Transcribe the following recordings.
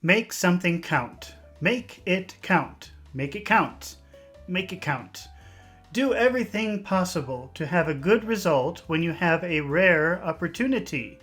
Make something count. Make it count. Make it count. Make it count. Do everything possible to have a good result when you have a rare opportunity.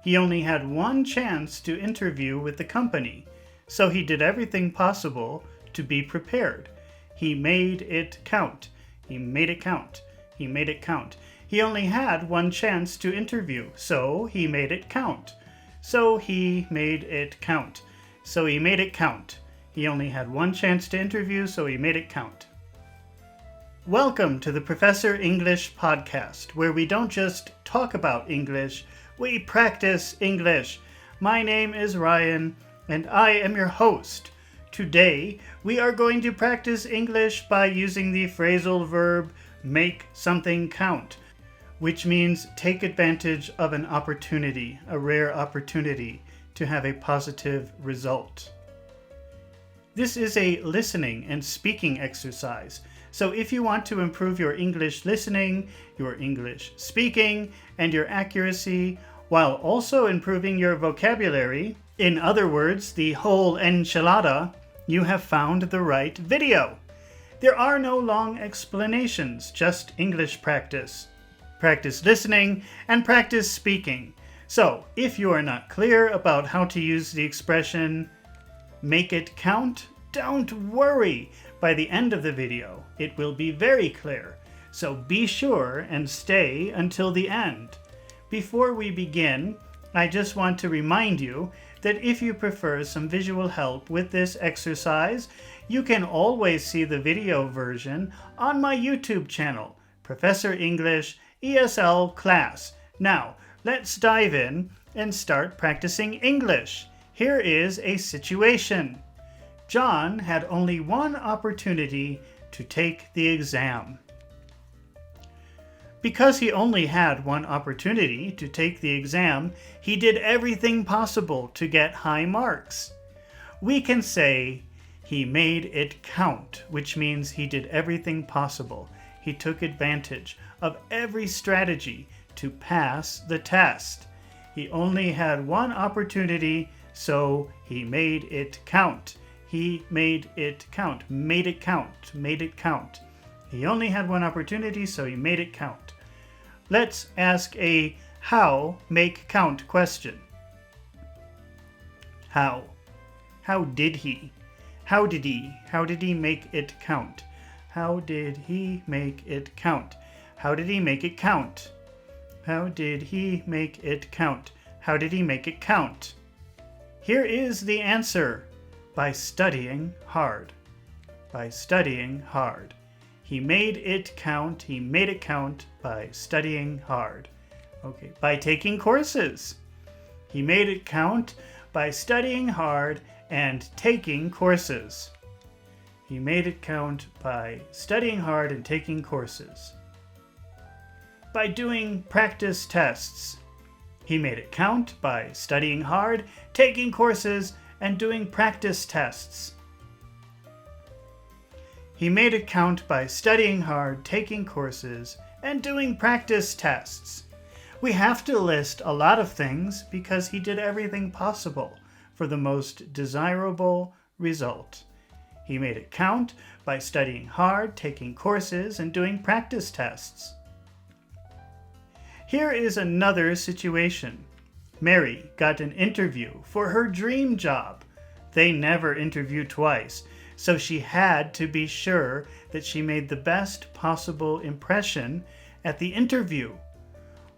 He only had one chance to interview with the company, so he did everything possible to be prepared. He made it count. He made it count. He made it count. He only had one chance to interview, so he made it count. So he made it count. So he made it count. He only had one chance to interview, so he made it count. Welcome to the Professor English podcast, where we don't just talk about English, we practice English. My name is Ryan, and I am your host. Today, we are going to practice English by using the phrasal verb make something count, which means take advantage of an opportunity, a rare opportunity, to have a positive result. This is a listening and speaking exercise. So if you want to improve your English listening, your English speaking, and your accuracy, while also improving your vocabulary, in other words, the whole enchilada, you have found the right video. There are no long explanations, just English practice. Practice listening and practice speaking. So, if you are not clear about how to use the expression make it count, don't worry. By the end of the video, it will be very clear. So be sure and stay until the end. Before we begin, I just want to remind you that if you prefer some visual help with this exercise, you can always see the video version on my YouTube channel, Professor English ESL Class. Now, let's dive in and start practicing English. Here is a situation. John had only one opportunity to take the exam. Because he only had one opportunity to take the exam, he did everything possible to get high marks. We can say he made it count, which means he did everything possible. He took advantage of every strategy to pass the test. He only had one opportunity, so he made it count. He made it count. Made it count. Made it count. He only had one opportunity, so he made it count. Let's ask a how make count question. How? How did he? How did he? How did he make it count? How did he make it count? How did he make it count? How did he make it count? How did he make it count? Here is the answer. By studying hard. By studying hard. He made it count. He made it count by studying hard. Okay, by taking courses. He made it count by studying hard and taking courses. He made it count by studying hard and taking courses. By doing practice tests. He made it count by studying hard, taking courses, and doing practice tests. He made it count by studying hard, taking courses, and doing practice tests. We have to list a lot of things because he did everything possible for the most desirable result. He made it count by studying hard, taking courses, and doing practice tests. Here is another situation. Mary got an interview for her dream job. They never interview twice, so she had to be sure that she made the best possible impression at the interview.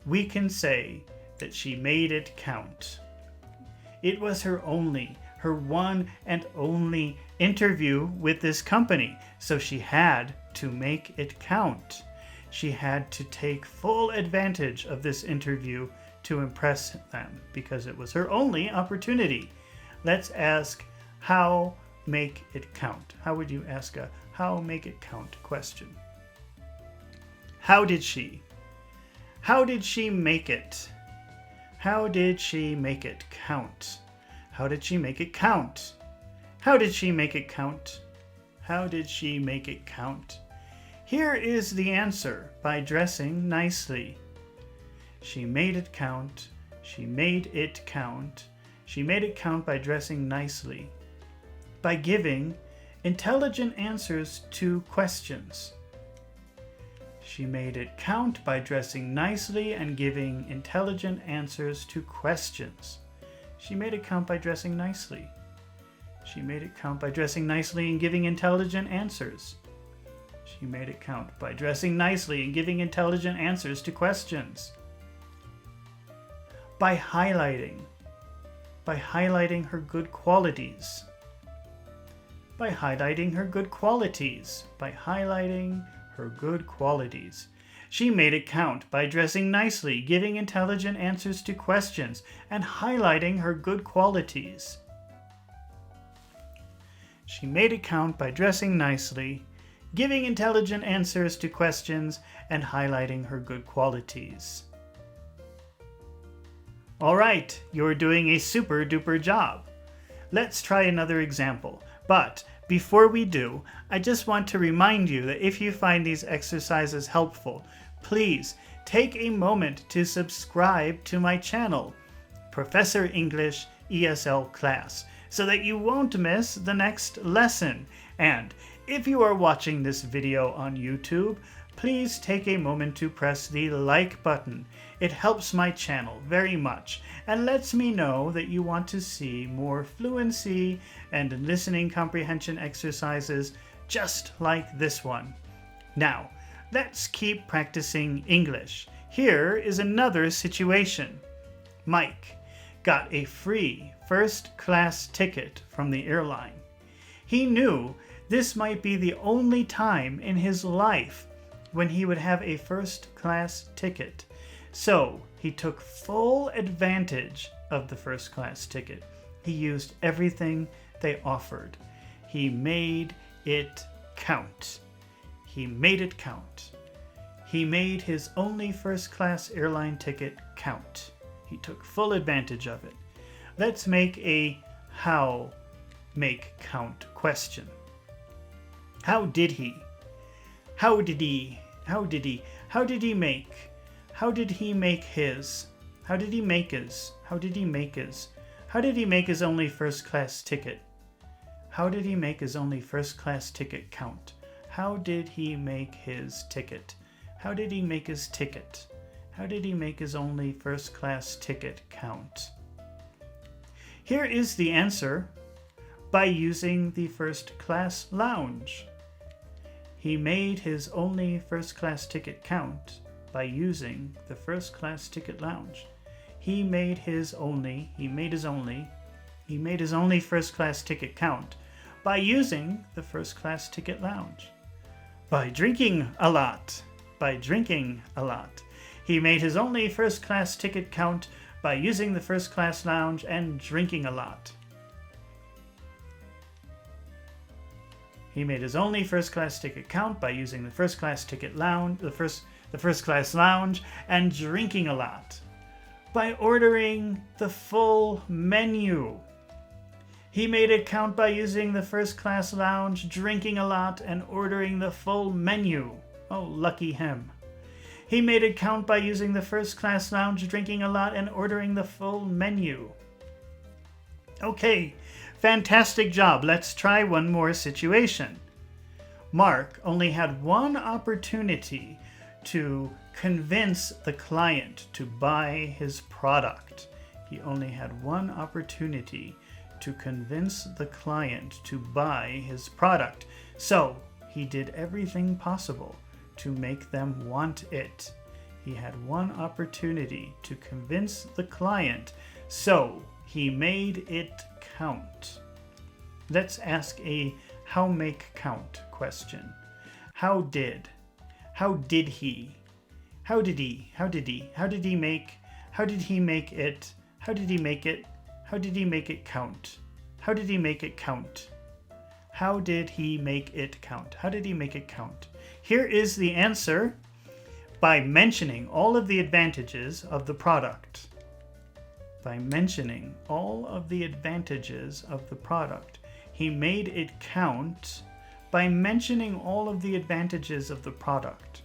We can say that she made it count. It was her one and only interview with this company, so she had to make it count. She had to take full advantage of this interview to impress them because it was her only opportunity. Let's ask how make it count. How would you ask a how make it count question? How did she? How did she make it? How did she make it count? How did she make it count? How did she make it count? How did she make it count? Here is the answer by dressing nicely. She made it count. She made it count. She made it count by dressing nicely, by giving intelligent answers to questions. She made it count by dressing nicely and giving intelligent answers to questions. She made it count by dressing nicely. She made it count by dressing nicely and giving intelligent answers. She made it count by dressing nicely and giving intelligent answers to questions. By highlighting her good qualities. By highlighting her good qualities. By highlighting her good qualities. She made it count by dressing nicely, giving intelligent answers to questions, and highlighting her good qualities. She made it count by dressing nicely, giving intelligent answers to questions, and highlighting her good qualities. All right, you're doing a super duper job. Let's try another example. But before we do, I just want to remind you that if you find these exercises helpful, please take a moment to subscribe to my channel, Professor English ESL Class, so that you won't miss the next lesson. And if you are watching this video on YouTube, please take a moment to press the like button. It helps my channel very much and lets me know that you want to see more fluency and listening comprehension exercises just like this one. Now, let's keep practicing English. Here is another situation. Mike got a free first-class ticket from the airline. He knew this might be the only time in his life when he would have a first-class ticket. So he took full advantage of the first-class ticket. He used everything they offered. He made it count. He made it count. He made his only first-class airline ticket count. He took full advantage of it. Let's make a how make count question. How did he? How did he? How did he? How did he make? How did he make his? How did he make his? How did he make his? How did he make his only first-class ticket? How did he make his only first-class ticket count? How did he make his ticket? How did he make his ticket? How did he make his only first-class ticket count? Here is the answer by using the first-class lounge. He made his only first-class ticket count by using the first-class ticket lounge. He made his only first-class ticket count by using the first-class ticket lounge. By drinking a lot. By drinking a lot. He made his only first-class ticket count by using the first-class lounge and drinking a lot. He made his only first-class ticket count by using the first-class ticket lounge, the first-class lounge, and drinking a lot. By ordering the full menu. He made it count by using the first-class lounge, drinking a lot, and ordering the full menu. Oh, lucky him. He made it count by using the first-class lounge, drinking a lot, and ordering the full menu. Okay, fantastic job. Let's try one more situation. Mark only had one opportunity to convince the client to buy his product. He only had one opportunity to convince the client to buy his product. So he did everything possible to make them want it. He had one opportunity to convince the client, so he made it count. Let's ask a how make count question. How did he make it, how did he make it count? How did he make it count? How did he make it count? How did he make it count? Here is the answer by mentioning all of the advantages of the product. By mentioning all of the advantages of the product. He made it count by mentioning all of the advantages of the product.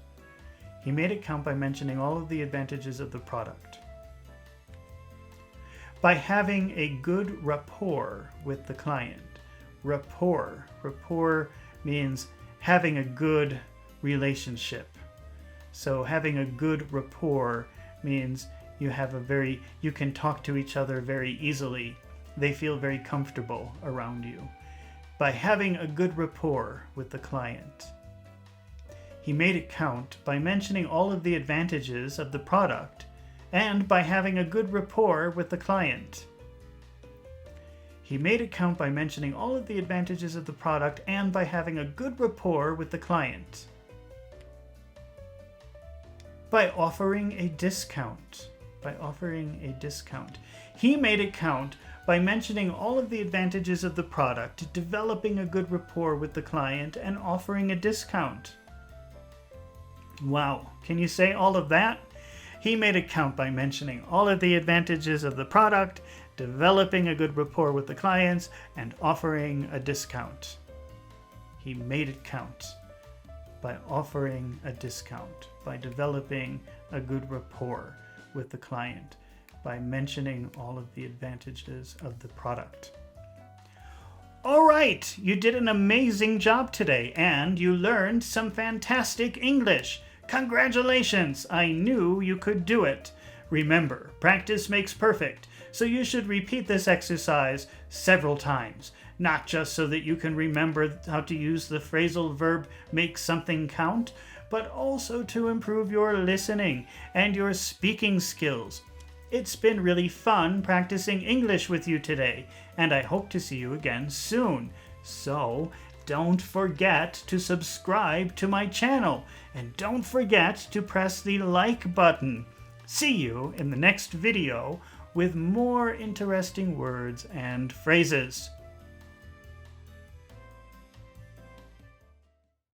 He made it count by mentioning all of the advantages of the product. By having a good rapport with the client. Rapport. Rapport means having a good relationship. So having a good rapport means you can talk to each other very easily. They feel very comfortable around you. By having a good rapport with the client. He made it count by mentioning all of the advantages of the product and by having a good rapport with the client. He made it count by mentioning all of the advantages of the product and by having a good rapport with the client. By offering a discount. By offering a discount. He made it count by mentioning all of the advantages of the product, developing a good rapport with the client, and offering a discount. Wow, can you say all of that? He made it count by mentioning all of the advantages of the product, developing a good rapport with the clients, and offering a discount. He made it count by offering a discount, by developing a good rapport with the client, by mentioning all of the advantages of the product. All right, you did an amazing job today, and you learned some fantastic English. Congratulations! I knew you could do it. Remember, practice makes perfect, so you should repeat this exercise several times, not just so that you can remember how to use the phrasal verb make something count, but also to improve your listening and your speaking skills. It's been really fun practicing English with you today, and I hope to see you again soon. So, don't forget to subscribe to my channel, and don't forget to press the like button. See you in the next video with more interesting words and phrases.